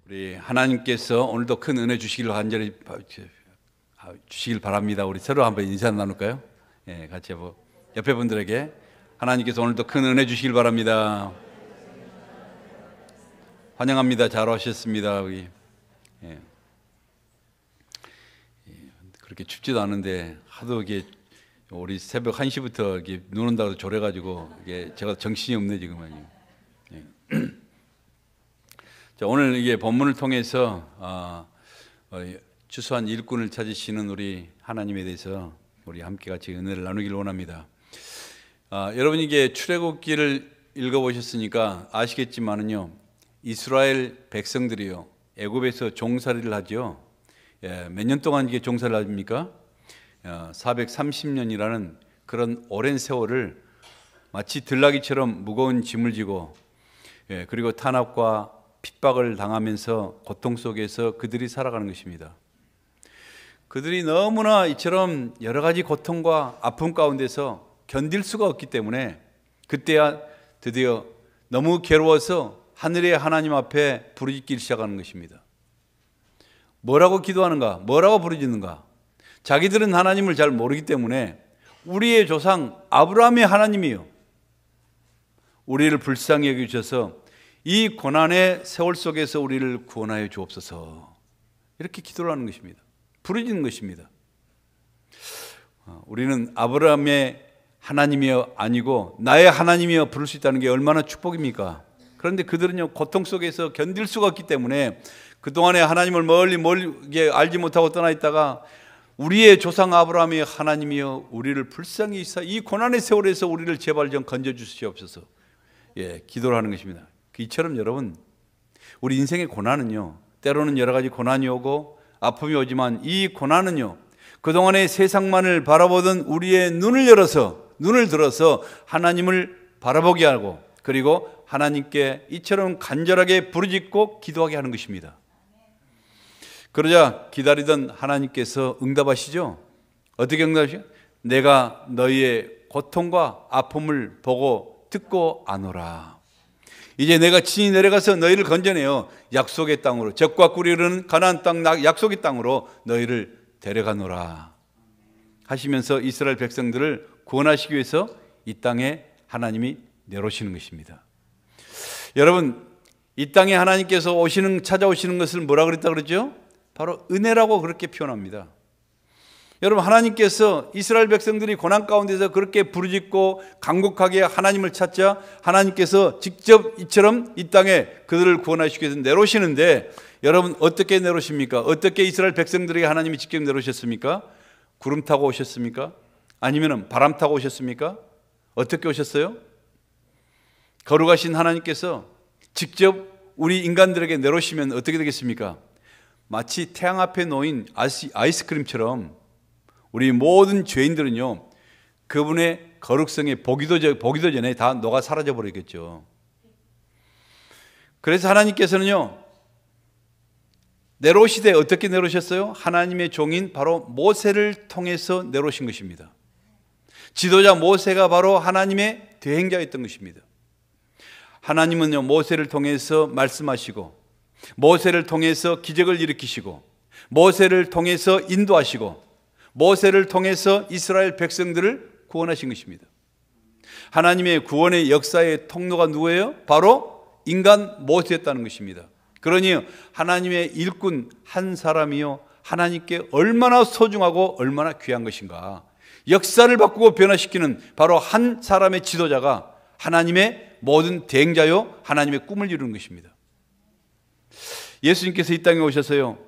우리 하나님께서 오늘도 큰 은혜 주시길 간절히 주시길 바랍니다. 우리 서로 한번 인사 나눌까요? 예, 같이 옆에 분들에게 하나님께서 오늘도 큰 은혜 주시길 바랍니다. 환영합니다. 잘 오셨습니다. 예. 그렇게 춥지도 않은데 하도 이게 우리 새벽 1시부터 이게 눈 온다고 졸여가지고 이게 제가 정신이 없네 지금은. 예. 자, 오늘 이게 본문을 통해서 추수한 일꾼을 찾으시는 우리 하나님에 대해서 우리 함께 같이 은혜를 나누기를 원합니다. 여러분 이게 출애굽기를 읽어보셨으니까 아시겠지만은요, 이스라엘 백성들이요 애굽에서 종살이를 하죠. 예, 몇 년 동안 이게 종살이를 합니까? 430년이라는 그런 오랜 세월을 마치 들나귀처럼 무거운 짐을 지고, 예, 그리고 탄압과 핍박을 당하면서 고통 속에서 그들이 살아가는 것입니다. 그들이 너무나 이처럼 여러 가지 고통과 아픔 가운데서 견딜 수가 없기 때문에 그때야 드디어 너무 괴로워서 하늘의 하나님 앞에 부르짖기 시작하는 것입니다. 뭐라고 기도하는가? 뭐라고 부르짖는가? 자기들은 하나님을 잘 모르기 때문에 우리의 조상 아브라함의 하나님이요, 우리를 불쌍히 여겨주셔서 이 고난의 세월 속에서 우리를 구원하여 주옵소서, 이렇게 기도를 하는 것입니다. 부르짖는 것입니다. 우리는 아브라함의 하나님이여 아니고 나의 하나님이여 부를 수 있다는 게 얼마나 축복입니까? 그런데 그들은요 고통 속에서 견딜 수가 없기 때문에 그동안에 하나님을 멀리 알지 못하고 떠나 있다가 우리의 조상 아브라함의 하나님이여 우리를 불쌍히 여기사 이 고난의 세월에서 우리를 제발 좀 건져주시옵소서, 예, 기도를 하는 것입니다. 이처럼 여러분, 우리 인생의 고난은요 때로는 여러 가지 고난이 오고 아픔이 오지만 이 고난은요 그동안의 세상만을 바라보던 우리의 눈을 들어서 하나님을 바라보게 하고, 그리고 하나님께 이처럼 간절하게 부르짖고 기도하게 하는 것입니다. 그러자 기다리던 하나님께서 응답하시죠. 어떻게 응답하시죠? 내가 너희의 고통과 아픔을 보고 듣고 아노라. 이제 내가 친히 내려가서 너희를 건져내어 약속의 땅으로, 젖과 꿀이 흐르는 가나안 땅 약속의 땅으로 너희를 데려가노라 하시면서 이스라엘 백성들을 구원하시기 위해서 이 땅에 하나님이 내려오시는 것입니다. 여러분, 이 땅에 하나님께서 찾아오시는 것을 뭐라 그랬다 그러죠? 바로 은혜라고 그렇게 표현합니다. 여러분, 하나님께서 이스라엘 백성들이 고난 가운데서 그렇게 부르짖고 간곡하게 하나님을 찾자 하나님께서 직접 이처럼 이 땅에 그들을 구원하시기 위해서 내려오시는데, 여러분 어떻게 내려오십니까? 어떻게 이스라엘 백성들에게 하나님이 직접 내려오셨습니까? 구름 타고 오셨습니까? 아니면 바람 타고 오셨습니까? 어떻게 오셨어요? 거룩하신 하나님께서 직접 우리 인간들에게 내려오시면 어떻게 되겠습니까? 마치 태양 앞에 놓인 아이스크림처럼 우리 모든 죄인들은요 그분의 거룩성에 보기도 전에 다 녹아 사라져 버리겠죠. 그래서 하나님께서는요 내려오시되 어떻게 내려오셨어요? 하나님의 종인 바로 모세를 통해서 내려오신 것입니다. 지도자 모세가 바로 하나님의 대행자였던 것입니다. 하나님은요 모세를 통해서 말씀하시고, 모세를 통해서 기적을 일으키시고, 모세를 통해서 인도하시고, 모세를 통해서 이스라엘 백성들을 구원하신 것입니다. 하나님의 구원의 역사의 통로가 누구예요? 바로 인간 모세였다는 것입니다. 그러니 하나님의 일꾼 한 사람이요 하나님께 얼마나 소중하고 얼마나 귀한 것인가. 역사를 바꾸고 변화시키는 바로 한 사람의 지도자가 하나님의 모든 대행자요 하나님의 꿈을 이루는 것입니다. 예수님께서 이 땅에 오셔서요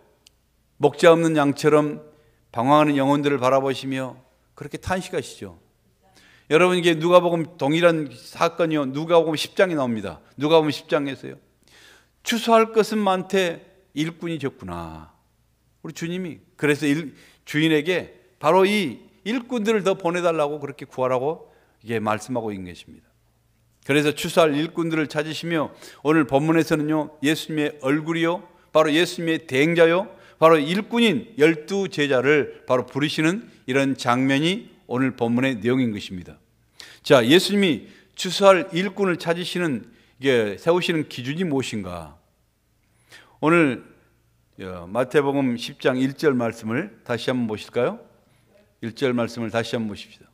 목자 없는 양처럼 방황하는 영혼들을 바라보시며 그렇게 탄식하시죠. 여러분, 이게 누가복음 동일한 사건이요 누가복음 10장에 나옵니다. 누가복음 10장에서요 추수할 것은 많되 일꾼이 적구나. 우리 주님이 그래서 주인에게 바로 이 일꾼들을 더 보내달라고 그렇게 구하라고 이게 말씀하고 있는 것입니다. 그래서 추수할 일꾼들을 찾으시며 오늘 본문에서는요 예수님의 얼굴이요 바로 예수님의 대행자요 바로 일꾼인 12제자를 바로 부르시는 이런 장면이 오늘 본문의 내용인 것입니다. 자, 예수님이 추수할 일꾼을 찾으시는, 이게 세우시는 기준이 무엇인가? 오늘 마태복음 10장 1절 말씀을 다시 한번 보실까요? 1절 말씀을 다시 한번 보십시다.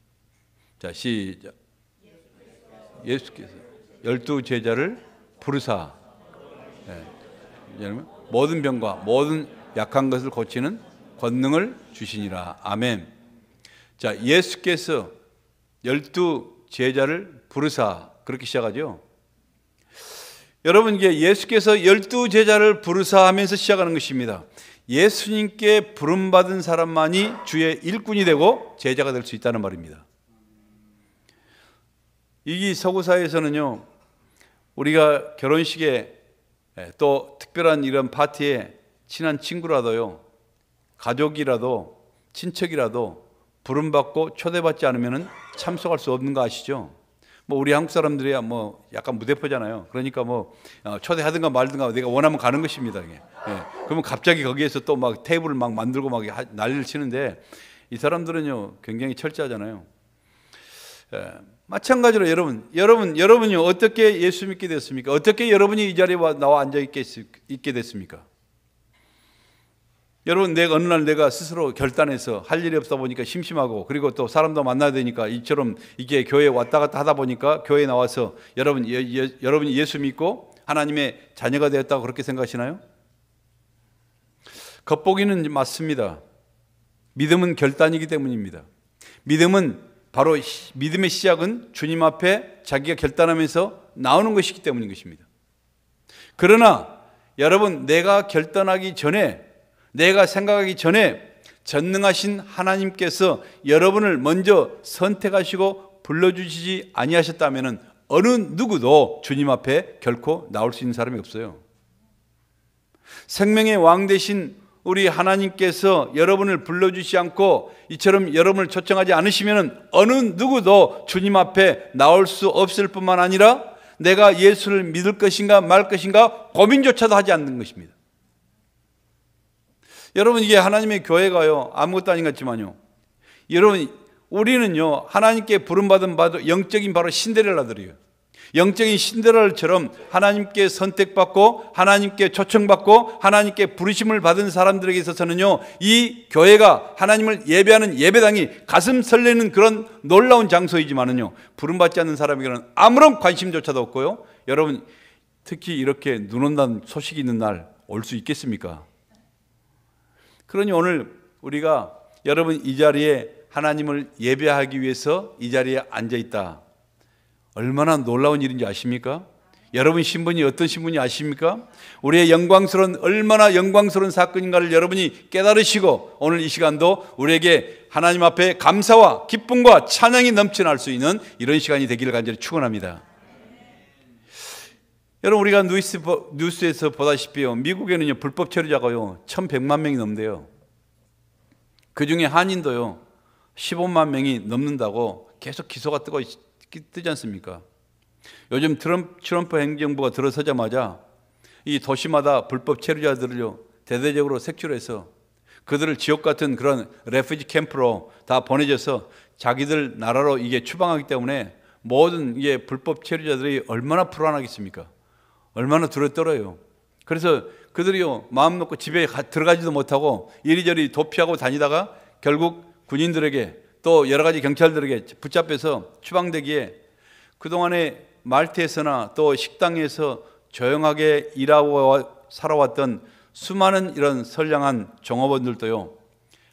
자, 시작. 예수께서 12제자를 부르사 모든 병과 모든 약한 것을 고치는 권능을 주시니라. 아멘. 자, 예수께서 12제자를 부르사 그렇게 시작하죠. 여러분, 이게 예수께서 12제자를 부르사 하면서 시작하는 것입니다. 예수님께 부름받은 사람만이 주의 일꾼이 되고 제자가 될 수 있다는 말입니다. 이 서구사회에서는요, 우리가 결혼식에 또 특별한 이런 파티에 친한 친구라도요, 가족이라도 친척이라도 부름받고 초대받지 않으면 참석할 수 없는 거 아시죠? 뭐 우리 한국 사람들이야 뭐 약간 무대포잖아요. 그러니까 뭐 초대하든가 말든가 내가 원하면 가는 것입니다. 예. 그러면 갑자기 거기에서 또 막 테이블을 막 만들고 막 난리를 치는데, 이 사람들은요 굉장히 철저하잖아요. 마찬가지로 여러분요 어떻게 예수 믿게 됐습니까? 어떻게 여러분이 이 자리에 나와 앉아 있게 됐습니까? 여러분, 내가 어느 날 내가 스스로 결단해서 할 일이 없다 보니까 심심하고, 그리고 또 사람도 만나야 되니까 이처럼 이게 교회에 왔다 갔다 하다 보니까 교회에 나와서 여러분이 예수 믿고 하나님의 자녀가 되었다고 그렇게 생각하시나요? 겉보기는 맞습니다. 믿음은 결단이기 때문입니다. 바로 믿음의 시작은 주님 앞에 자기가 결단하면서 나오는 것이기 때문인 것입니다. 그러나 여러분, 내가 결단하기 전에, 내가 생각하기 전에 전능하신 하나님께서 여러분을 먼저 선택하시고 불러주시지 아니하셨다면 어느 누구도 주님 앞에 결코 나올 수 있는 사람이 없어요. 생명의 왕 되신 우리 하나님께서 여러분을 불러주시지 않고 이처럼 여러분을 초청하지 않으시면 어느 누구도 주님 앞에 나올 수 없을 뿐만 아니라 내가 예수를 믿을 것인가 말 것인가 고민조차도 하지 않는 것입니다. 여러분, 이게 하나님의 교회가요 아무것도 아닌 것 같지만요, 여러분, 우리는요 하나님께 부름받은 바도 영적인 바로 신데렐라들이에요. 영적인 신데렐라처럼 하나님께 선택받고 하나님께 초청받고 하나님께 부르심을 받은 사람들에게 있어서는요, 이 교회가 하나님을 예배하는 예배당이 가슴 설레는 그런 놀라운 장소이지만은요, 부름받지 않는 사람에게는 아무런 관심조차도 없고요. 여러분, 특히 이렇게 눈 온다는 소식이 있는 날 올 수 있겠습니까? 그러니 오늘 우리가 여러분 이 자리에 하나님을 예배하기 위해서 이 자리에 앉아 있다. 얼마나 놀라운 일인지 아십니까? 여러분 신분이 어떤 신분이 아십니까? 우리의 얼마나 영광스러운 사건인가를 여러분이 깨달으시고 오늘 이 시간도 우리에게 하나님 앞에 감사와 기쁨과 찬양이 넘쳐날 수 있는 이런 시간이 되기를 간절히 축원합니다. 여러분, 우리가 뉴스에서 보다시피요, 미국에는요 불법 체류자가요 1,100만 명이 넘는데요, 그 중에 한인도요 15만 명이 넘는다고 계속 기소가 뜨지 않습니까? 요즘 트럼프 행정부가 들어서자마자 이 도시마다 불법 체류자들을요 대대적으로 색출해서 그들을 지옥 같은 그런 레퓨지 캠프로 다 보내줘서 자기들 나라로 이게 추방하기 때문에 모든 이게 불법 체류자들이 얼마나 불안하겠습니까? 얼마나 두려떨어요. 그래서 그들이요 마음 놓고 집에 들어가지도 못하고 이리저리 도피하고 다니다가 결국 군인들에게 또 여러 가지 경찰들에게 붙잡혀서 추방되기에 그동안에 말트에서나 또 식당에서 조용하게 일하고 살아왔던 수많은 이런 선량한 종업원들도요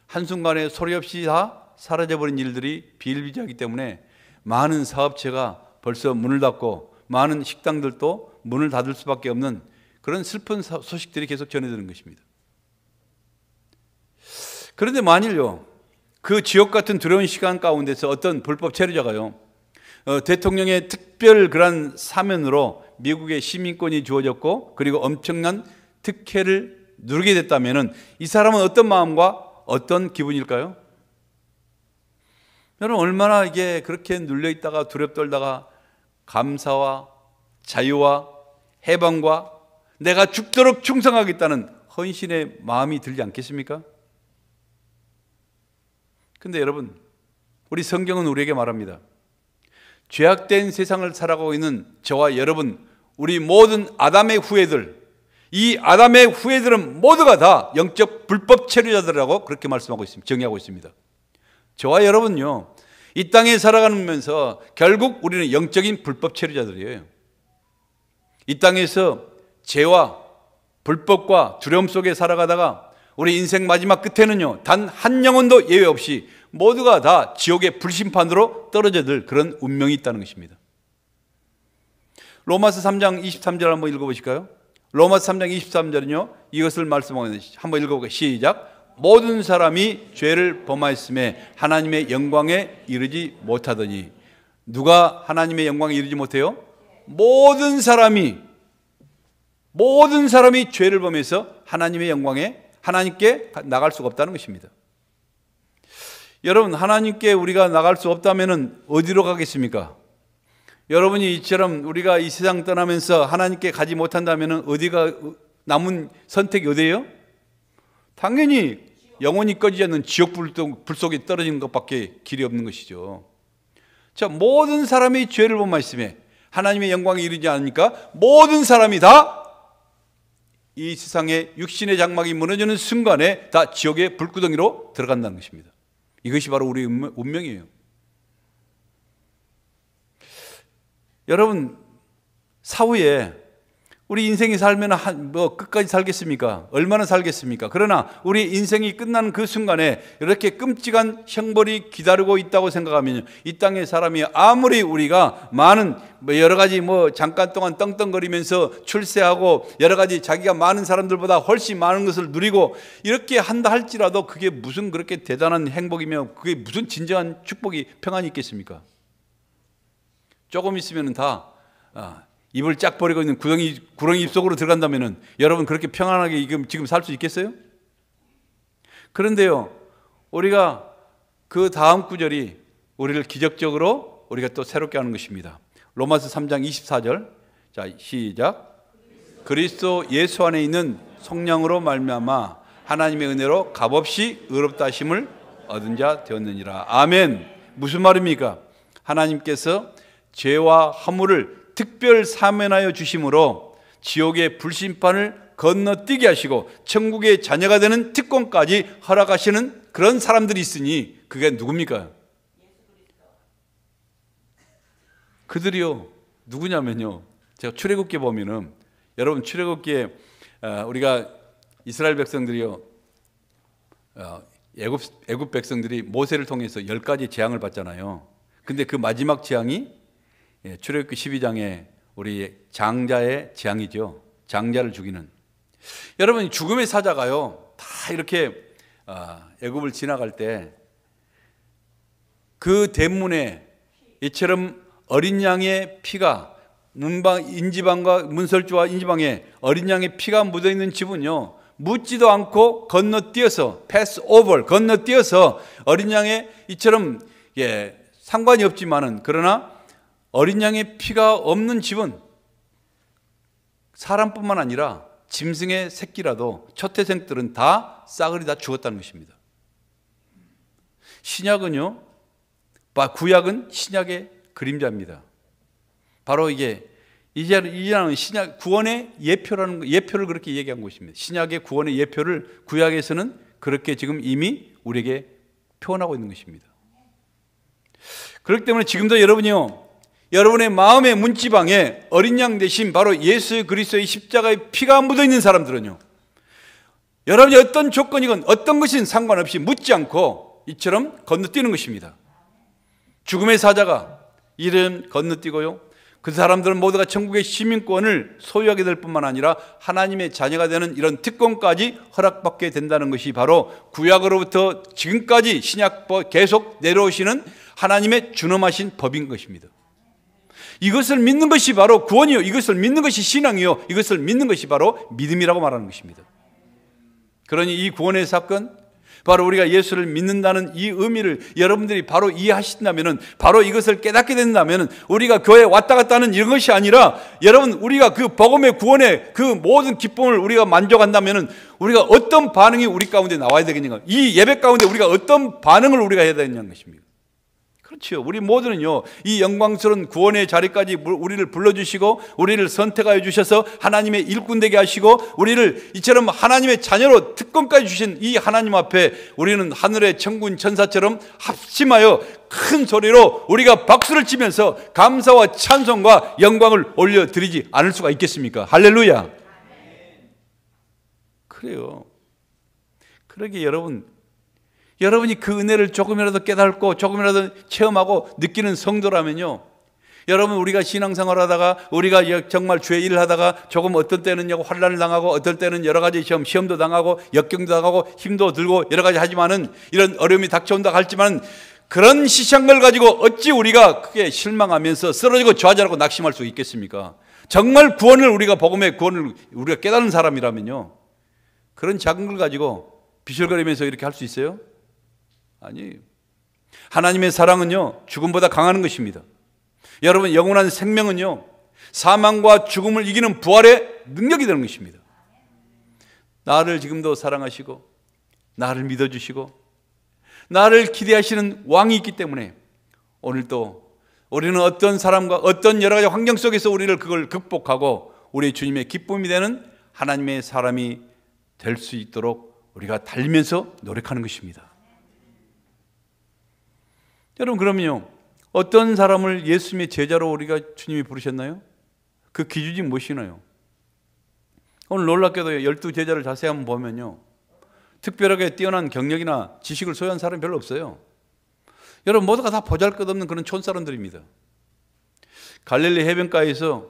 한순간에 소리 없이 다 사라져버린 일들이 비일비재하기 때문에 많은 사업체가 벌써 문을 닫고 많은 식당들도 문을 닫을 수밖에 없는 그런 슬픈 소식들이 계속 전해지는 것입니다. 그런데 만일요 그 지옥 같은 두려운 시간 가운데서 어떤 불법 체류자가요 대통령의 특별 그런 사면으로 미국의 시민권이 주어졌고 그리고 엄청난 특혜를 누리게 됐다면 이 사람은 어떤 마음과 어떤 기분일까요? 여러분, 얼마나 이게 그렇게 눌려있다가 두렵떨다가 감사와 자유와 해방과 내가 죽도록 충성하겠다는 헌신의 마음이 들지 않겠습니까? 근데 여러분, 우리 성경은 우리에게 말합니다. 죄악된 세상을 살아가고 있는 저와 여러분, 우리 모든 아담의 후예들, 이 아담의 후예들은 모두가 다 영적 불법 체류자들이라고 그렇게 말씀하고 있습니다. 정의하고 있습니다. 저와 여러분요, 이 땅에 살아가면서 결국 우리는 영적인 불법 체류자들이에요. 이 땅에서 죄와 불법과 두려움 속에 살아가다가 우리 인생 마지막 끝에는요, 단 한 영혼도 예외 없이 모두가 다 지옥의 불심판으로 떨어져 들 그런 운명이 있다는 것입니다. 로마서 3장 23절 한번 읽어보실까요? 로마서 3장 23절은요, 이것을 말씀하고 있는데 한번 읽어볼까요? 시작. 모든 사람이 죄를 범하였음에 하나님의 영광에 이르지 못하더니. 누가 하나님의 영광에 이르지 못해요? 모든 사람이 죄를 범해서 하나님의 영광에, 하나님께 나갈 수가 없다는 것입니다. 여러분, 하나님께 우리가 나갈 수 없다면 어디로 가겠습니까? 여러분이 이처럼 우리가 이 세상 떠나면서 하나님께 가지 못한다면 어디가 남은 선택이 어디예요? 당연히 영원히 꺼지지 않는 지옥 불 속에 떨어지는 것밖에 길이 없는 것이죠. 자, 모든 사람이 죄를 범하였음에 하나님의 영광에 이르지 않으니까 모든 사람이 다 이 세상의 육신의 장막이 무너지는 순간에 다 지옥의 불구덩이로 들어간다는 것입니다. 이것이 바로 우리의 운명이에요. 여러분, 사후에 우리 인생이 살면 끝까지 살겠습니까? 얼마나 살겠습니까? 그러나 우리 인생이 끝나는 그 순간에 이렇게 끔찍한 형벌이 기다리고 있다고 생각하면 이 땅의 사람이 아무리 우리가 많은 여러 가지 잠깐 동안 떵떵거리면서 출세하고 여러 가지 자기가 많은 사람들보다 훨씬 많은 것을 누리고 이렇게 한다 할지라도 그게 무슨 그렇게 대단한 행복이며 그게 무슨 진정한 축복이 평안이 있겠습니까? 조금 있으면 다 입을 쫙 벌이고 있는 구렁이 입속으로 들어간다면 여러분 그렇게 평안하게 지금 살 수 있겠어요? 그런데요, 우리가 그 다음 구절이 우리를 기적적으로 우리가 또 새롭게 하는 것입니다. 로마서 3장 24절. 자, 시작. 그리스도 예수 안에 있는 성령으로 말미암아 하나님의 은혜로 값없이 의롭다 하심을 얻은 자 되었느니라. 아멘. 무슨 말입니까? 하나님께서 죄와 허물을 특별 사면하여 주심으로 지옥의 불심판을 건너뛰게 하시고 천국의 자녀가 되는 특권까지 허락하시는 그런 사람들이 있으니 그게 누굽니까? 그들이요, 누구냐면요, 제가 출애굽기에 보면은, 여러분 출애굽기에 우리가 이스라엘 백성들이요, 애굽 백성들이 모세를 통해서 10가지 재앙을 받잖아요. 근데 그 마지막 재앙이 출애굽기 12장에 우리 장자의 재앙이죠. 장자를 죽이는. 여러분, 죽음의 사자가요, 다 이렇게 애굽을 지나갈 때 그 대문에 이처럼 어린 양의 피가 인지방과 문설주와 인지방에 어린 양의 피가 묻어 있는 집은요, 묻지도 않고 건너뛰어서 패스 오버, 건너뛰어서 어린 양의 이처럼 상관이 없지만은, 그러나 어린 양의 피가 없는 집은 사람뿐만 아니라 짐승의 새끼라도 초태생들은 다 싸그리 다 죽었다는 것입니다. 신약은요, 구약은 신약의 그림자입니다. 바로 이제는 신약 구원의 예표를 그렇게 얘기한 것입니다. 신약의 구원의 예표를 구약에서는 그렇게 지금 이미 우리에게 표현하고 있는 것입니다. 그렇기 때문에 지금도 여러분이요, 여러분의 마음의 문지방에 어린 양 대신 바로 예수 그리스도의 십자가의 피가 묻어 있는 사람들은요, 여러분이 어떤 조건이건 어떤 것이든 상관없이 묻지 않고 이처럼 건너뛰는 것입니다. 죽음의 사자가 이름 건너뛰고요, 그 사람들은 모두가 천국의 시민권을 소유하게 될 뿐만 아니라 하나님의 자녀가 되는 이런 특권까지 허락받게 된다는 것이 바로 구약으로부터 지금까지 신약법 계속 내려오시는 하나님의 준엄하신 법인 것입니다. 이것을 믿는 것이 바로 구원이요, 이것을 믿는 것이 신앙이요, 이것을 믿는 것이 바로 믿음이라고 말하는 것입니다. 그러니 이 구원의 사건, 바로 우리가 예수를 믿는다는 이 의미를 여러분들이 바로 이해하신다면, 바로 이것을 깨닫게 된다면, 우리가 교회에 왔다 갔다 하는 이런 것이 아니라, 여러분 우리가 그 복음의 구원의 그 모든 기쁨을 우리가 만족한다면 우리가 어떤 반응이 우리 가운데 나와야 되겠는가? 이 예배 가운데 우리가 어떤 반응을 우리가 해야 되느냐는 것입니다. 그렇죠. 우리 모두는요, 이 영광스러운 구원의 자리까지 우리를 불러주시고 우리를 선택하여 주셔서 하나님의 일꾼 되게 하시고 우리를 이처럼 하나님의 자녀로 특권까지 주신 이 하나님 앞에 우리는 하늘의 천군 천사처럼 합심하여 큰 소리로 우리가 박수를 치면서 감사와 찬송과 영광을 올려드리지 않을 수가 있겠습니까? 할렐루야. 그래요. 그러게 여러분이 그 은혜를 조금이라도 깨닫고 조금이라도 체험하고 느끼는 성도라면요, 여러분, 우리가 신앙생활 하다가 우리가 정말 주의 일을 하다가 조금 어떤 때는 환난을 당하고 어떨 때는 여러 가지 시험도 당하고 역경도 당하고 힘도 들고 여러 가지 하지만은 이런 어려움이 닥쳐온다 할지만 그런 시장을 가지고 어찌 우리가 크게 실망하면서 쓰러지고 좌절하고 낙심할 수 있겠습니까? 정말 구원을 우리가 복음의 구원을 우리가 깨닫는 사람이라면요, 그런 작은 걸 가지고 비실거리면서 이렇게 할 수 있어요? 아니에요. 하나님의 사랑은요, 죽음보다 강한 것입니다. 여러분, 영원한 생명은요, 사망과 죽음을 이기는 부활의 능력이 되는 것입니다. 나를 지금도 사랑하시고 나를 믿어주시고 나를 기대하시는 왕이 있기 때문에 오늘도 우리는 어떤 사람과 어떤 여러 가지 환경 속에서 우리를 그걸 극복하고 우리 주님의 기쁨이 되는 하나님의 사람이 될 수 있도록 우리가 달리면서 노력하는 것입니다. 여러분, 그러면요, 어떤 사람을 예수님의 제자로 우리가 주님이 부르셨나요? 그 기준이 무엇이나요? 오늘 놀랍게도 12제자를 자세히 한번 보면요, 특별하게 뛰어난 경력이나 지식을 소유한 사람이 별로 없어요. 여러분, 모두가 다 보잘것없는 그런 촌사람들입니다. 갈릴리 해변가에서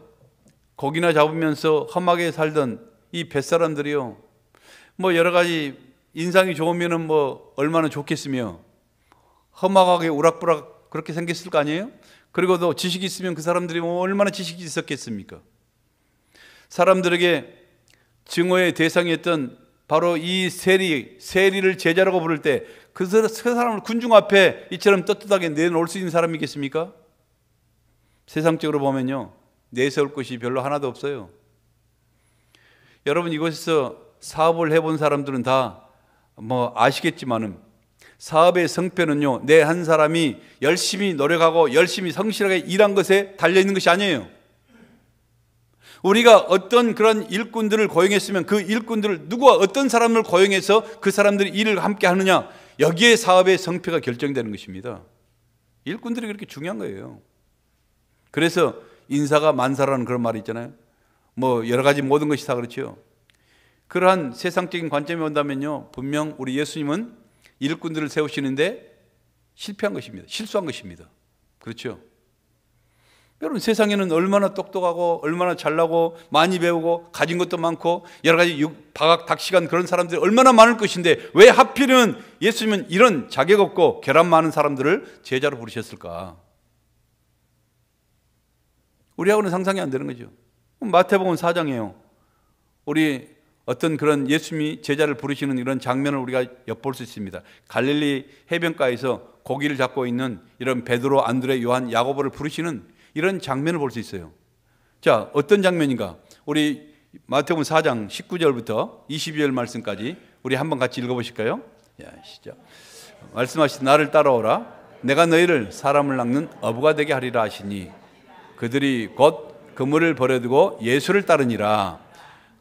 고기나 잡으면서 험하게 살던 이 뱃사람들이요, 뭐 여러 가지 인상이 좋으면은 뭐 얼마나 좋겠으며 험악하게 우락부락 그렇게 생겼을 거 아니에요? 그리고 또 지식이 있으면 그 사람들이 뭐 얼마나 지식이 있었겠습니까? 사람들에게 증오의 대상이었던 바로 이 세리를 제자라고 부를 때 그 사람을 군중 앞에 이처럼 떳떳하게 내놓을 수 있는 사람이겠습니까? 세상적으로 보면요, 내세울 것이 별로 하나도 없어요. 여러분, 이곳에서 사업을 해본 사람들은 다 뭐 아시겠지만은 사업의 성패는요, 내 한 사람이 열심히 노력하고 열심히 성실하게 일한 것에 달려있는 것이 아니에요. 우리가 어떤 그런 일꾼들을 고용했으면 그 일꾼들을 누구와 어떤 사람을 고용해서 그 사람들이 일을 함께 하느냐, 여기에 사업의 성패가 결정되는 것입니다. 일꾼들이 그렇게 중요한 거예요. 그래서 인사가 만사라는 그런 말이 있잖아요. 뭐 여러 가지 모든 것이 다 그렇죠. 그러한 세상적인 관점이 온다면요, 분명 우리 예수님은 일꾼들을 세우시는데 실패한 것입니다. 실수한 것입니다. 그렇죠? 여러분, 세상에는 얼마나 똑똑하고 얼마나 잘나고 많이 배우고 가진 것도 많고 여러 가지 박학닥식한 그런 사람들이 얼마나 많을 것인데 왜 하필이면 예수님은 이런 자격 없고 결함 많은 사람들을 제자로 부르셨을까? 우리하고는 상상이 안 되는 거죠. 마태복음 4장이에요. 우리 어떤 그런 예수님이 제자를 부르시는 이런 장면을 우리가 엿볼 수 있습니다. 갈릴리 해변가에서 고기를 잡고 있는 이런 베드로, 안드레, 요한, 야고보를 부르시는 이런 장면을 볼 수 있어요. 자, 어떤 장면인가? 우리 마태복음 4장 19절부터 22절 말씀까지 우리 한번 같이 읽어보실까요? 시작. 말씀하시되 나를 따라오라. 내가 너희를 사람을 낚는 어부가 되게 하리라 하시니 그들이 곧 그물을 버려두고 예수를 따르니라.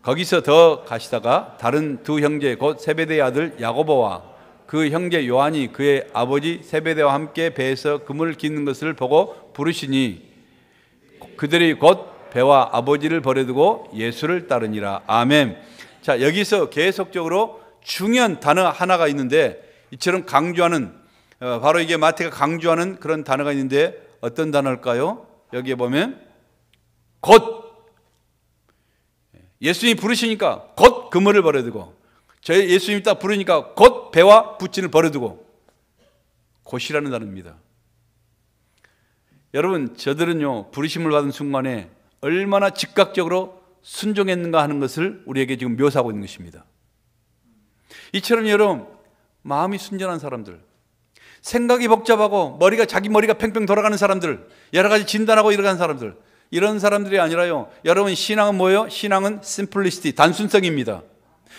거기서 더 가시다가 다른 두 형제 곧 세베대의 아들 야고보와 그 형제 요한이 그의 아버지 세베대와 함께 배에서 그물을 깃는 것을 보고 부르시니 그들이 곧 배와 아버지를 버려두고 예수를 따르니라. 아멘. 자, 여기서 계속적으로 중요한 단어 하나가 있는데 이처럼 강조하는, 바로 이게 마태가 강조하는 그런 단어가 있는데 어떤 단어일까요? 여기에 보면 곧, 예수님이 부르시니까 곧 그물을 버려두고, 저희 예수님이 딱 부르니까 곧 배와 부친을 버려두고, 곧이라는 단어입니다. 여러분, 저들은요, 부르심을 받은 순간에 얼마나 즉각적으로 순종했는가 하는 것을 우리에게 지금 묘사하고 있는 것입니다. 이처럼 여러분, 마음이 순전한 사람들, 생각이 복잡하고 자기 머리가 팽팽 돌아가는 사람들, 여러 가지 진단하고 이러는 사람들, 이런 사람들이 아니라요, 여러분, 신앙은 뭐예요? 신앙은 심플리시티, 단순성입니다.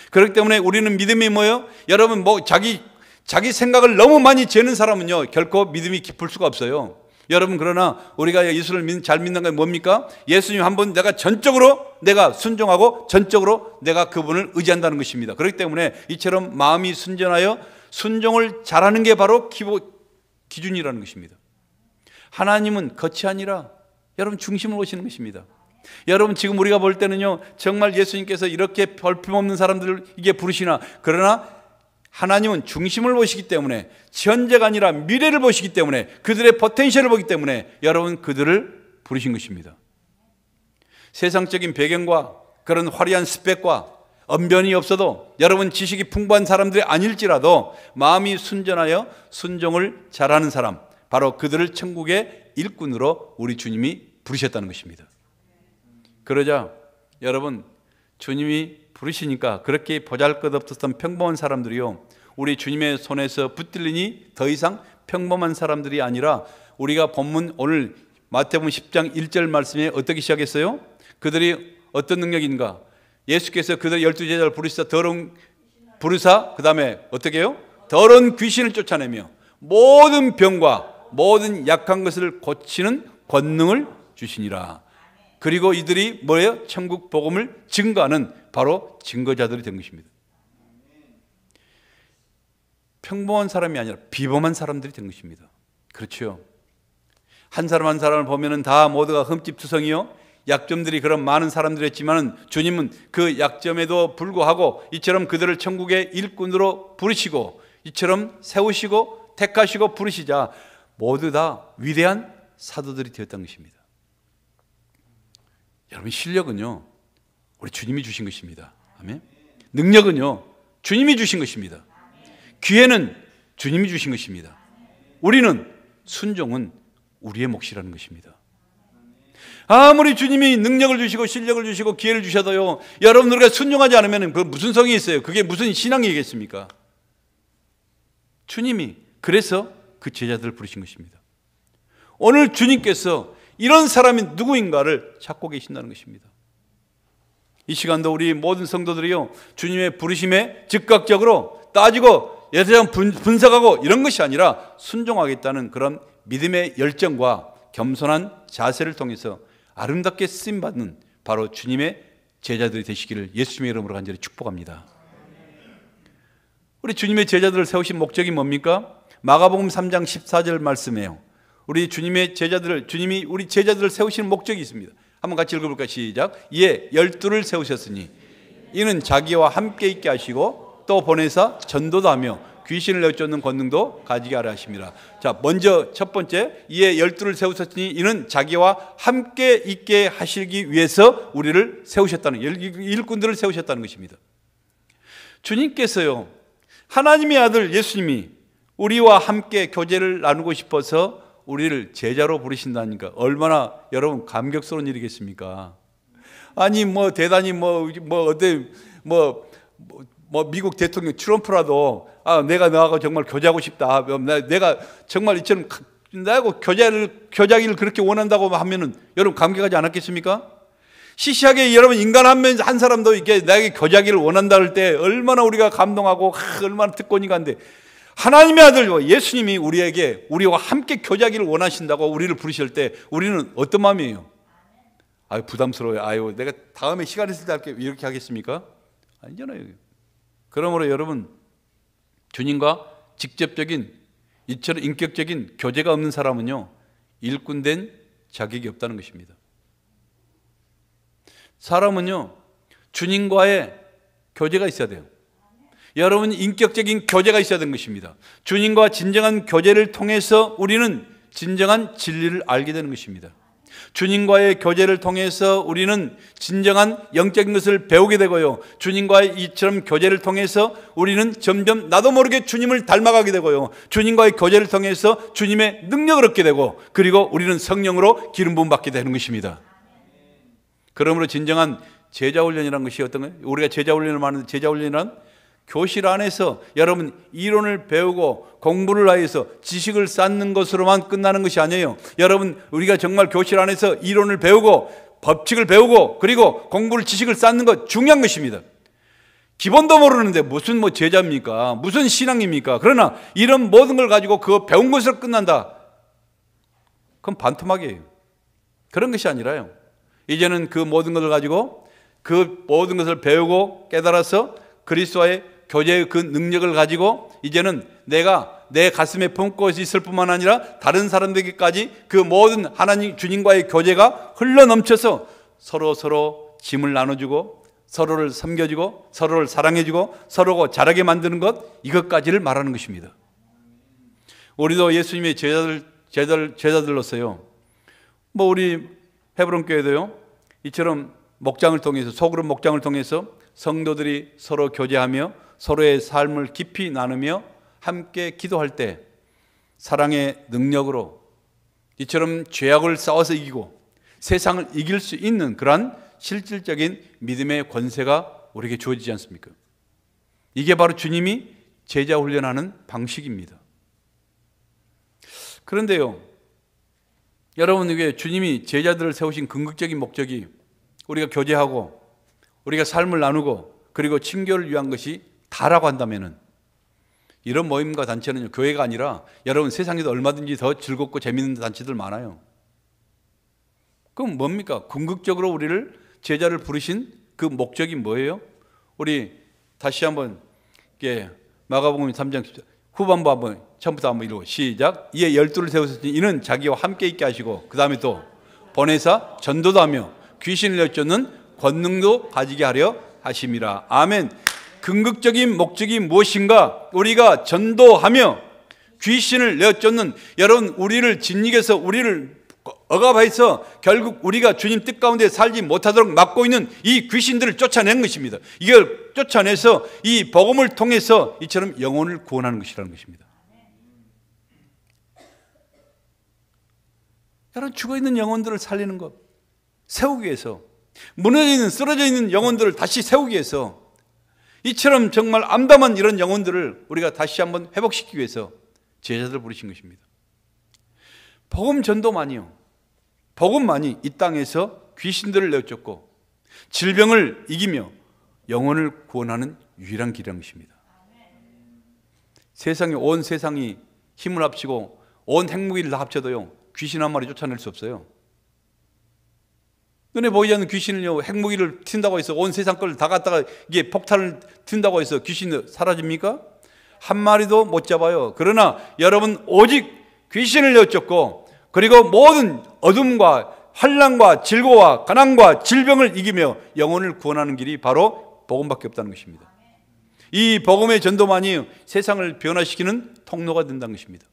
그렇기 때문에 우리는 믿음이 뭐예요? 여러분, 자기 자기 생각을 너무 많이 재는 사람은요, 결코 믿음이 깊을 수가 없어요. 여러분, 그러나 우리가 예수를 잘 믿는 건 뭡니까? 예수님 한번 내가 전적으로 내가 순종하고 전적으로 내가 그분을 의지한다는 것입니다. 그렇기 때문에 이처럼 마음이 순전하여 순종을 잘하는 게 바로 기준이라는 것입니다. 하나님은 겉이 아니라 여러분 중심을 보시는 것입니다. 여러분, 지금 우리가 볼 때는요, 정말 예수님께서 이렇게 볼품없는 사람들을 이게 부르시나, 그러나 하나님은 중심을 보시기 때문에, 현재가 아니라 미래를 보시기 때문에, 그들의 포텐셜을 보기 때문에 여러분 그들을 부르신 것입니다. 세상적인 배경과 그런 화려한 스펙과 언변이 없어도, 여러분 지식이 풍부한 사람들이 아닐지라도 마음이 순전하여 순종을 잘하는 사람, 바로 그들을 천국의 일꾼으로 우리 주님이 부르셨다는 것입니다. 그러자 여러분, 주님이 부르시니까 그렇게 보잘것없었던 평범한 사람들이요, 우리 주님의 손에서 붙들리니 더 이상 평범한 사람들이 아니라, 우리가 본문 오늘 마태복음 10장 1절 말씀에 어떻게 시작했어요? 그들이 어떤 능력인가? 예수께서 그들 12제자를 부르사 그 다음에 어떻게 해요? 더러운 귀신을 쫓아내며 모든 병과 모든 약한 것을 고치는 권능을 주시니라. 그리고 이들이 뭐예요? 천국 복음을 증거하는 바로 증거자들이 된 것입니다. 평범한 사람이 아니라 비범한 사람들이 된 것입니다. 그렇죠. 한 사람 한 사람을 보면은 다 모두가 흠집투성이요, 약점들이 그런 많은 사람들이었지만, 주님은 그 약점에도 불구하고 이처럼 그들을 천국의 일꾼으로 부르시고, 이처럼 세우시고 택하시고 부르시자 모두 다 위대한 사도들이 되었다는 것입니다. 여러분, 실력은요, 우리 주님이 주신 것입니다. 아멘. 능력은요, 주님이 주신 것입니다. 기회는 주님이 주신 것입니다. 우리는, 순종은 우리의 몫이라는 것입니다. 아무리 주님이 능력을 주시고 실력을 주시고 기회를 주셔도요, 여러분 우리가 순종하지 않으면 그 무슨 성이 있어요? 그게 무슨 신앙이겠습니까? 주님이 그래서 그 제자들을 부르신 것입니다. 오늘 주님께서 이런 사람이 누구인가를 찾고 계신다는 것입니다. 이 시간도 우리 모든 성도들이요, 주님의 부르심에 즉각적으로 따지고 예수님 분석하고 이런 것이 아니라 순종하겠다는 그런 믿음의 열정과 겸손한 자세를 통해서 아름답게 쓰임받는 바로 주님의 제자들이 되시기를 예수님의 이름으로 간절히 축복합니다. 우리 주님의 제자들을 세우신 목적이 뭡니까? 마가복음 3장 14절 말씀이에요. 우리 주님의 제자들을, 주님이 우리 제자들을 세우시는 목적이 있습니다. 한번 같이 읽어볼까요? 시작. 이에 12를 세우셨으니 이는 자기와 함께 있게 하시고 또 보내사 전도도 하며 귀신을 내쫓는 권능도 가지게 하려 하심이라. 자, 먼저 첫 번째, 이에 12를 세우셨으니 이는 자기와 함께 있게 하시기 위해서 우리를 세우셨다는, 일꾼들을 세우셨다는 것입니다. 주님께서요, 하나님의 아들 예수님이 우리와 함께 교제를 나누고 싶어서 우리를 제자로 부르신다니까 얼마나 여러분 감격스러운 일이겠습니까? 아니 대단히 미국 대통령 트럼프라도 내가 너하고 정말 교제하고 싶다, 내가 정말 이처럼 나하고 교제하기를 그렇게 원한다고 하면은 여러분 감격하지 않았겠습니까? 시시하게 여러분 인간 한 사람도 이렇게 나에게 교제하기를 원한다 할 때 얼마나 우리가 감동하고 얼마나 특권이가 한데, 하나님의 아들 예수님이 우리와 함께 교제하기를 원하신다고 우리를 부르실 때 우리는 어떤 마음이에요? 부담스러워요. 내가 다음에 시간 있을 때 할게, 이렇게 하겠습니까? 아니잖아요. 그러므로 여러분, 주님과 직접적인 이처럼 인격적인 교제가 없는 사람은요, 일꾼된 자격이 없다는 것입니다. 사람은요, 주님과의 교제가 있어야 돼요. 여러분, 인격적인 교제가 있어야 되는 것입니다. 주님과 진정한 교제를 통해서 우리는 진정한 진리를 알게 되는 것입니다. 주님과의 교제를 통해서 우리는 진정한 영적인 것을 배우게 되고요, 주님과의 이처럼 교제를 통해서 우리는 점점 나도 모르게 주님을 닮아가게 되고요, 주님과의 교제를 통해서 주님의 능력을 얻게 되고, 그리고 우리는 성령으로 기름 부음 받게 되는 것입니다. 그러므로 진정한 제자 훈련이라는 것이 어떤 거예요? 우리가 제자 훈련을 말하는 제자 훈련이란 교실 안에서 여러분 이론을 배우고 공부를 하여서 지식을 쌓는 것으로만 끝나는 것이 아니에요. 여러분, 우리가 정말 교실 안에서 이론을 배우고 법칙을 배우고 그리고 공부를 지식을 쌓는 것 중요한 것입니다. 기본도 모르는데 무슨 뭐 제자입니까? 무슨 신앙입니까? 그러나 이런 모든 걸 가지고 그 배운 것으로 끝난다. 그건 반토막이에요. 그런 것이 아니라요. 이제는 그 모든 것을 가지고 그 모든 것을 배우고 깨달아서 그리스도와의 교제의 그 능력을 가지고 이제는 내가 내 가슴에 품고 있을 뿐만 아니라 다른 사람들에게까지 그 모든 하나님 주님과의 교제가 흘러넘쳐서 서로 짐을 나눠주고 서로를 섬겨주고 서로를 사랑해주고 서로가 자라게 만드는 것, 이것까지를 말하는 것입니다. 우리도 예수님의 제자들로서요, 뭐 우리 헤브론 교회도요, 이처럼 목장을 통해서, 소그룹 목장을 통해서 성도들이 서로 교제하며 서로의 삶을 깊이 나누며 함께 기도할 때 사랑의 능력으로 이처럼 죄악을 싸워서 이기고 세상을 이길 수 있는 그러한 실질적인 믿음의 권세가 우리에게 주어지지 않습니까? 이게 바로 주님이 제자 훈련하는 방식입니다. 그런데요, 여러분, 이게 주님이 제자들을 세우신 궁극적인 목적이 우리가 교제하고 우리가 삶을 나누고 그리고 친교를 위한 것이 다라고 한다면은, 이런 모임과 단체는요, 교회가 아니라 여러분 세상에도 얼마든지 더 즐겁고 재미있는 단체들 많아요. 그럼 뭡니까? 궁극적으로 우리를 제자를 부르신 그 목적이 뭐예요? 우리 다시 한번 마가복음 3장 10절 후반부 한번 처음부터 한번 읽고 시작. 이에 12를 세우셨으니 이는 자기와 함께 있게 하시고 그 다음에 또 보내사 전도도 하며 귀신을 내쫓는 권능도 가지게 하려 하심이라. 아멘. 궁극적인 목적이 무엇인가? 우리가 전도하며 귀신을 내쫓는, 여러분 우리를 진익해서 우리를 억압해서 결국 우리가 주님 뜻 가운데 살지 못하도록 막고 있는 이 귀신들을 쫓아낸 것입니다. 이걸 쫓아내서 이 복음을 통해서 이처럼 영혼을 구원하는 것이라는 것입니다. 여러분, 죽어있는 영혼들을 살리는 것, 세우기 위해서, 무너져 있는, 쓰러져 있는 영혼들을 다시 세우기 위해서, 이처럼 정말 암담한 이런 영혼들을 우리가 다시 한번 회복시키기 위해서 제자들을 부르신 것입니다. 복음 전도만이요, 복음만이 이 땅에서 귀신들을 내쫓고 질병을 이기며 영혼을 구원하는 유일한 길이라는 것입니다. 세상에, 온 세상이 힘을 합치고 온 핵무기를 다 합쳐도요, 귀신 한 마리 쫓아낼 수 없어요. 눈에 보이지 않는 귀신을요, 핵무기를 튄다고 해서 온 세상 걸 다 갖다가 이게 폭탄을 튄다고 해서 귀신이 사라집니까? 한 마리도 못 잡아요. 그러나 여러분, 오직 귀신을 내쫓고 그리고 모든 어둠과 환난과 질고와 가난과 질병을 이기며 영혼을 구원하는 길이 바로 복음밖에 없다는 것입니다. 이 복음의 전도만이 세상을 변화시키는 통로가 된다는 것입니다.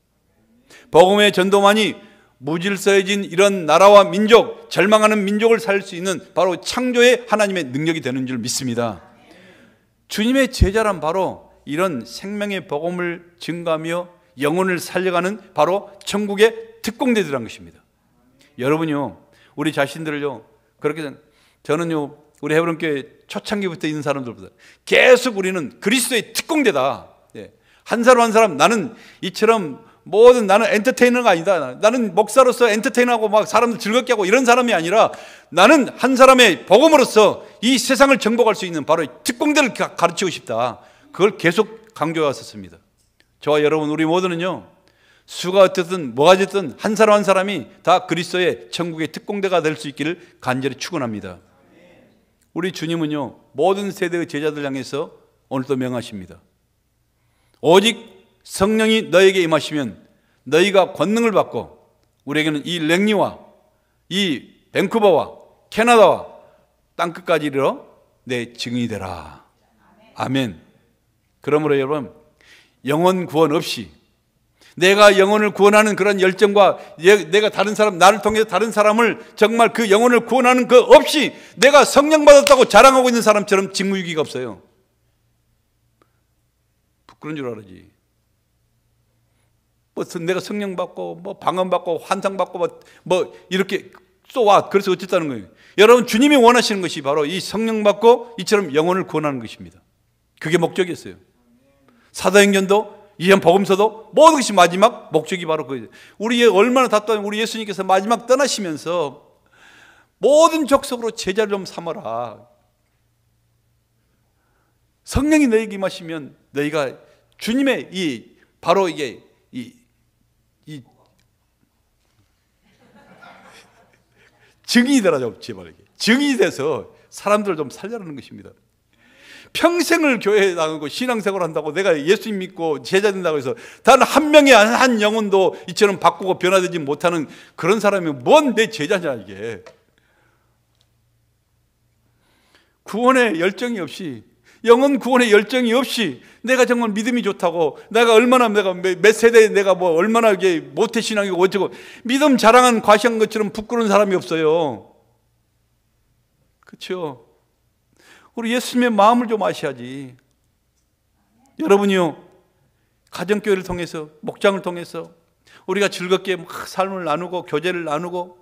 복음의 전도만이 무질서해진 이런 나라와 민족, 절망하는 민족을 살릴 수 있는 바로 창조의 하나님의 능력이 되는 줄 믿습니다. 주님의 제자란 바로 이런 생명의 복음을 증가하며 영혼을 살려가는 바로 천국의 특공대들이라는 것입니다. 여러분요, 우리 자신들을요, 그렇게, 저는요, 우리 헤브론교회 초창기부터 있는 사람들보다 계속 우리는 그리스도의 특공대다. 한 사람 한 사람, 나는 이처럼 나는 엔터테이너가 아니다. 나는 목사로서 엔터테이너하고 막 사람들 즐겁게 하고 이런 사람이 아니라 나는 한 사람의 복음으로서 이 세상을 정복할 수 있는 바로 특공대를 가르치고 싶다. 그걸 계속 강조했었습니다. 저와 여러분, 우리 모두는요, 수가 어떻든 뭐가 됐든 한 사람 한 사람이 다 그리스도의 천국의 특공대가 될 수 있기를 간절히 축원합니다. 우리 주님은요, 모든 세대의 제자들 향해서 오늘도 명하십니다. 오직 성령이 너에게 임하시면 너희가 권능을 받고, 우리에게는 이 랭리와 이 밴쿠버와 캐나다와 땅끝까지 이르러 내 증인이 되라. 아멘. 그러므로 여러분, 영혼 구원 없이, 내가 영혼을 구원하는 그런 열정과 내가 다른 사람, 나를 통해서 다른 사람을 정말 그 영혼을 구원하는 그 없이 내가 성령 받았다고 자랑하고 있는 사람처럼 직무유기가 없어요. 부끄러운 줄 알아지. 내가 성령 받고 방언 받고 환상 받고 이렇게 쏘아, 그래서 어쨌다는 거예요. 여러분, 주님이 원하시는 것이 바로 이 성령 받고 이처럼 영혼을 구원하는 것입니다. 그게 목적이었어요. 사도행전도 이현 복음서도 모든 것이 마지막 목적이 바로 그거예요. 우리 얼마나 답답한, 우리 예수님께서 마지막 떠나시면서 모든 족속으로 제자를 좀 삼아라. 성령이 너에게 임하시면 너희가 주님의 바로 이게 증인이 되라죠. 제발 증인이 돼서 사람들을 좀 살려라는 것입니다. 평생을 교회에 나가고 신앙생활을 한다고 내가 예수님 믿고 제자 된다고 해서 단 한 명의 한 영혼도 이처럼 바꾸고 변화되지 못하는 그런 사람이 뭔 내 제자냐 이게. 구원의 열정이 없이, 영혼 구원의 열정이 없이 내가 정말 믿음이 좋다고, 내가 얼마나 몇 세대에 내가 뭐 얼마나 이게 모태신앙이고 어쩌고 믿음 자랑한 과시한 것처럼 부끄러운 사람이 없어요. 그렇죠? 우리 예수님의 마음을 좀 아셔야지. 여러분이요, 가정교회를 통해서, 목장을 통해서 우리가 즐겁게 막 삶을 나누고 교제를 나누고,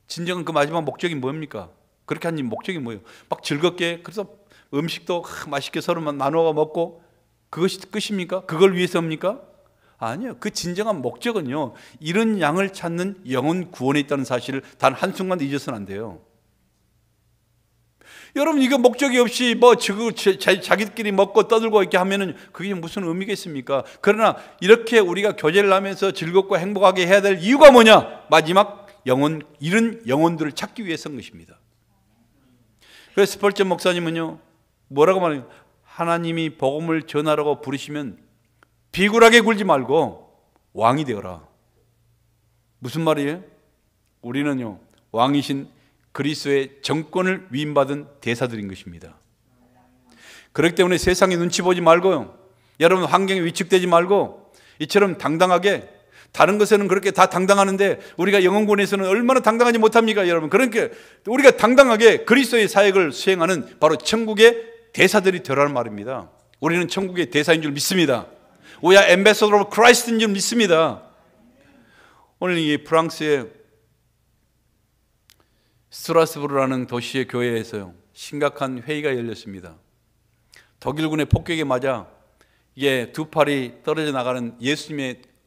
진정한 그 마지막 목적이 뭡니까? 그렇게 한 목적이 뭐예요? 막 즐겁게, 그래서 음식도 맛있게 서로만 나누어 먹고, 그것이 끝입니까? 그걸 위해서입니까? 아니요. 그 진정한 목적은요, 이런 양을 찾는 영혼 구원에 있다는 사실을 단 한순간도 잊어서는 안 돼요. 여러분, 이거 목적이 없이 자기들끼리 먹고 떠들고 이렇게 하면은 그게 무슨 의미가 있습니까? 그러나 이렇게 우리가 교제를 하면서 즐겁고 행복하게 해야 될 이유가 뭐냐? 마지막 잃은 영혼들을 찾기 위해서인 것입니다. 그래서 스펄전 목사님은요, 뭐라고 말해요? 하나님이 복음을 전하라고 부르시면 비굴하게 굴지 말고 왕이 되어라. 무슨 말이에요? 우리는요, 왕이신 그리스도의 정권을 위임받은 대사들인 것입니다. 그렇기 때문에 세상에 눈치 보지 말고요, 여러분 환경에 위축되지 말고 이처럼 당당하게, 다른 것에는 그렇게 다 당당하는데 우리가 영혼군에서는 얼마나 당당하지 못합니까, 여러분? 그러니까 우리가 당당하게 그리스도의 사역을 수행하는 바로 천국의 대사들이 되라는 말입니다. 우리는 천국의 대사인 줄 믿습니다. We are ambassador of Christ인 줄 믿습니다. 오늘 이 프랑스의 스트라스부르라는 도시의 교회에서요, 심각한 회의가 열렸습니다. 독일군의 폭격에 맞아 이게 두 팔이 떨어져 나가는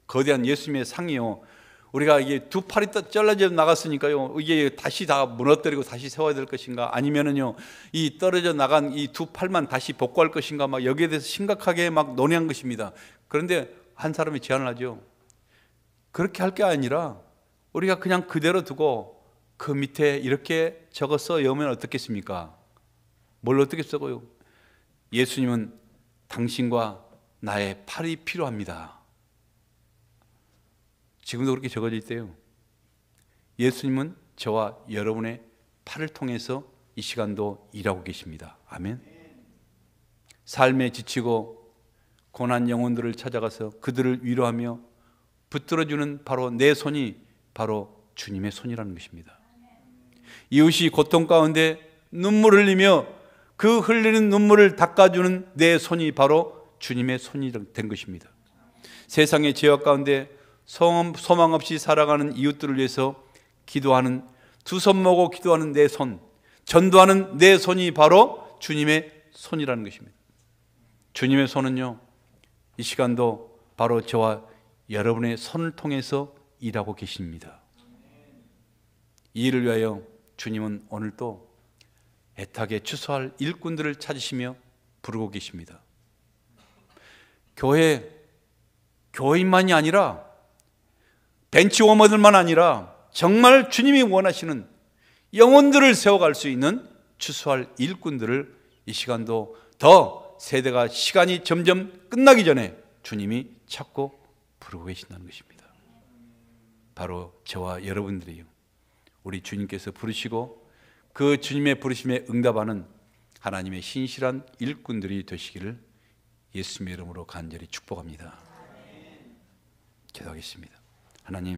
거대한 예수님의 상이요, 우리가 이게 두 팔이 잘라져 나갔으니까요, 이게 다시 다 무너뜨리고 다시 세워야 될 것인가, 아니면은요 이 떨어져 나간 이 두 팔만 다시 복구할 것인가, 막 여기에 대해서 심각하게 막 논의한 것입니다. 그런데 한 사람이 제안을 하죠. 그렇게 할 게 아니라 우리가 그냥 그대로 두고 그 밑에 이렇게 적어서 여면 어떻겠습니까? 뭘 어떻게 써고요? 예수님은 당신과 나의 팔이 필요합니다. 지금도 그렇게 적어져 있대요. 예수님은 저와 여러분의 팔을 통해서 이 시간도 일하고 계십니다. 아멘. 삶에 지치고 고난 영혼들을 찾아가서 그들을 위로하며 붙들어주는 바로 내 손이 바로 주님의 손이라는 것입니다. 이웃이 고통 가운데 눈물을 흘리며 그 흘리는 눈물을 닦아주는 내 손이 바로 주님의 손이 된 것입니다. 세상의 죄악 가운데 소망 없이 살아가는 이웃들을 위해서 기도하는, 두 손 모고 기도하는 내 손, 전도하는 내 손이 바로 주님의 손이라는 것입니다. 주님의 손은요, 이 시간도 바로 저와 여러분의 손을 통해서 일하고 계십니다. 이 일을 위하여 주님은 오늘도 애타게 추수할 일꾼들을 찾으시며 부르고 계십니다. 교회인만이 아니라, 벤치워머들만 아니라 정말 주님이 원하시는 영혼들을 세워갈 수 있는 추수할 일꾼들을 이 시간도 더 세대가 시간이 점점 끝나기 전에 주님이 찾고 부르고 계신다는 것입니다. 바로 저와 여러분들이요, 우리 주님께서 부르시고 그 주님의 부르심에 응답하는 하나님의 신실한 일꾼들이 되시기를 예수님의 이름으로 간절히 축복합니다. 기도하겠습니다. 하나님,